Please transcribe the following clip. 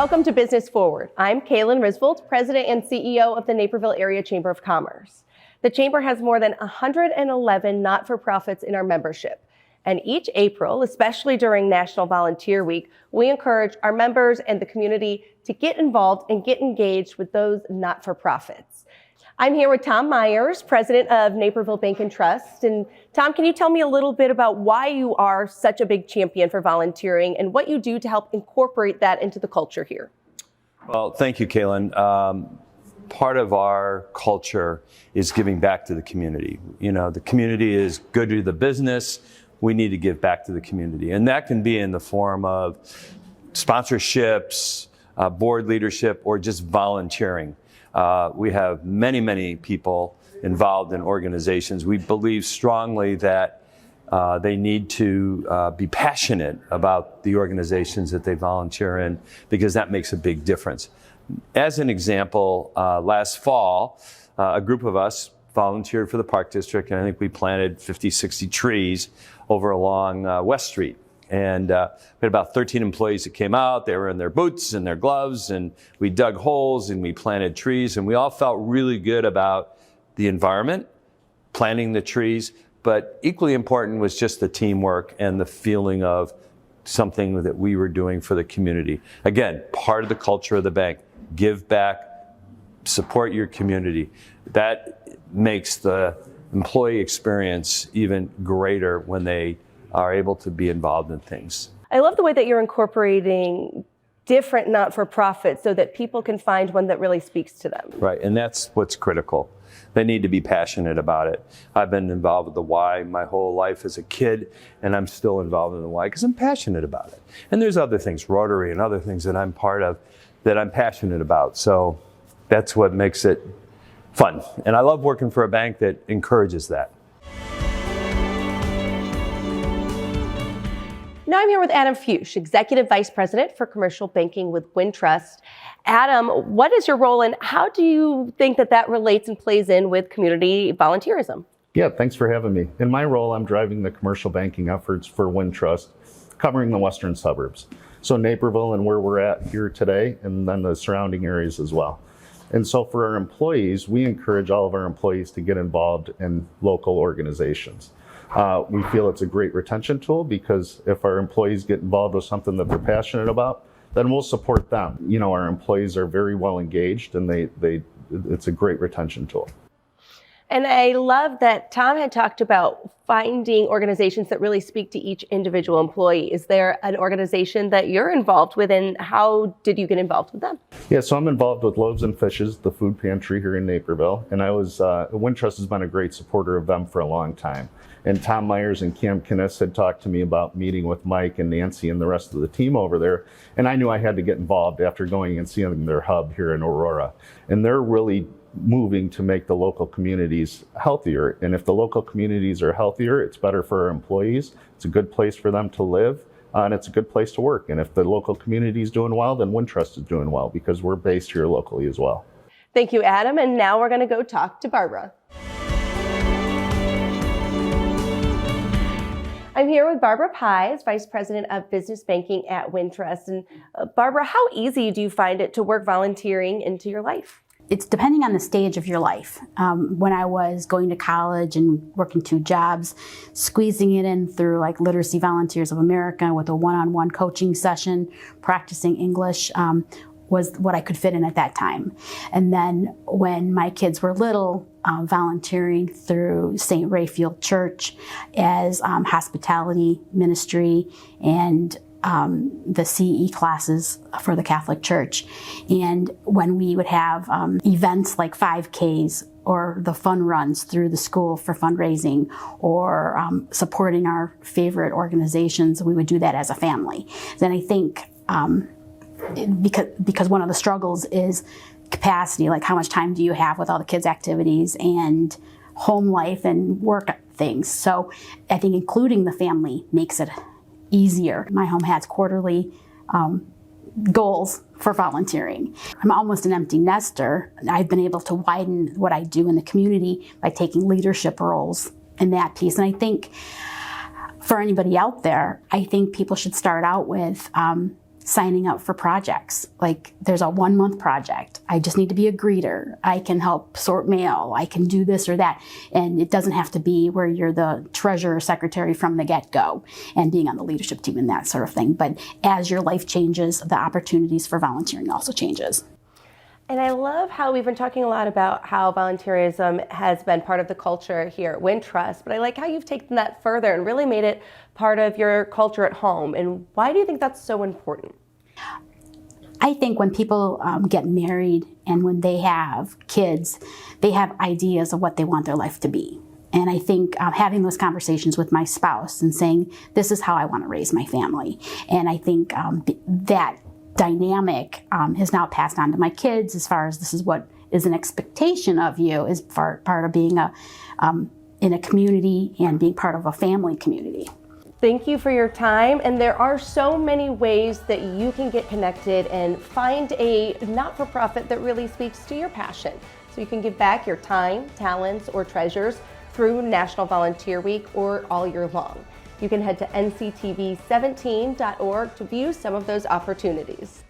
Welcome to Business Forward. I'm Kaylin Risvold, President and CEO of the Naperville Area Chamber of Commerce. The Chamber has more than 111 not-for-profits in our membership. And each April, especially during National Volunteer Week, we encourage our members and the community to get involved and get engaged with those not-for-profits. I'm here with Tom Miers, President of Naperville Bank Trust. And Tom, can you tell me a little bit about why you are such a big champion for volunteering and what you do to help incorporate that into the culture here? Well, thank you, Kaylin. Part of our culture is giving back to the community. You know, the community is good to the business. We need to give back to the community. And that can be in the form of sponsorships, board leadership, or just volunteering. We have many people involved in organizations. We believe strongly that they need to be passionate about the organizations that they volunteer in, because that makes a big difference. As an example, last fall, a group of us volunteered for the Park District, and I think we planted 50, 60 trees over along West Street. And we had about 13 employees that came out. They were in their boots and their gloves, and we dug holes and we planted trees, and we all felt really good about the environment, planting the trees. But equally important was just the teamwork and the feeling of something that we were doing for the community. Again, part of the culture of the bank. Give back, support your community. That makes the employee experience even greater when they are able to be involved in things. I love the way that you're incorporating different not-for-profits so that people can find one that really speaks to them. Right, and that's what's critical. They need to be passionate about it. I've been involved with the Y my whole life as a kid, and I'm still involved in the Y because I'm passionate about it. And there's other things, Rotary and other things that I'm part of that I'm passionate about. So that's what makes it fun. And I love working for a bank that encourages that. Now I'm here with Adam Fuchs, Executive Vice President for Commercial Banking with Wintrust. Adam, what is your role and how do you think that that relates and plays in with community volunteerism? Yeah, thanks for having me. In my role, I'm driving the commercial banking efforts for Wintrust, covering the western suburbs. So Naperville and where we're at here today, and then the surrounding areas as well. And so for our employees, we encourage all of our employees to get involved in local organizations. We feel it's a great retention tool because if our employees get involved with something that they're passionate about, then we'll support them. You know, our employees are very well engaged, and it's a great retention tool. And I love that Tom had talked about finding organizations that really speak to each individual employee. Is there an organization that you're involved with, and how did you get involved with them? Yeah, so I'm involved with Loaves and Fishes, the food pantry here in Naperville, and Wintrust has been a great supporter of them for a long time. And Tom Miers and Cam Kinnis had talked to me about meeting with Mike and Nancy and the rest of the team over there, and I knew I had to get involved after going and seeing their hub here in Aurora. And they're really moving to make the local communities healthier. And if the local communities are healthier, it's better for our employees. It's a good place for them to live, and it's a good place to work. And if the local community is doing well, then Wintrust is doing well because we're based here locally as well. Thank you, Adam. And now we're going to go talk to Barbara. I'm here with Barbara Pies, Vice President of Business Banking at Wintrust. And Barbara, how easy do you find it to work volunteering into your life? It's depending on the stage of your life. When I was going to college and working 2 jobs, squeezing it in through like Literacy Volunteers of America with a one-on-one coaching session, practicing English, was what I could fit in at that time. And then when my kids were little, volunteering through St. Rayfield Church as hospitality ministry and the CE classes for the Catholic Church. And when we would have events like 5Ks or the fun runs through the school for fundraising or supporting our favorite organizations, we would do that as a family. Then I think because one of the struggles is capacity, like how much time do you have with all the kids' activities and home life and work things. So I think including the family makes it easier. My home has quarterly goals for volunteering. I'm almost an empty nester. I've been able to widen what I do in the community by taking leadership roles in that piece. And I think for anybody out there, I think people should start out with signing up for projects. Like there's a 1-month project. I just need to be a greeter. I can help sort mail. I can do this or that. And it doesn't have to be where you're the treasurer or secretary from the get-go and being on the leadership team and that sort of thing. But as your life changes, the opportunities for volunteering also changes. And I love how we've been talking a lot about how volunteerism has been part of the culture here at Wintrust, but I like how you've taken that further and really made it part of your culture at home. And why do you think that's so important? I think when people get married and when they have kids, they have ideas of what they want their life to be. And I think having those conversations with my spouse and saying, this is how I want to raise my family. And I think that dynamic is now passed on to my kids as far as this is what is an expectation of you as part of being in a community and being part of a family community. Thank you for your time. And there are so many ways that you can get connected and find a not-for-profit that really speaks to your passion. So you can give back your time, talents, or treasures through National Volunteer Week or all year long. You can head to nctv17.org to view some of those opportunities.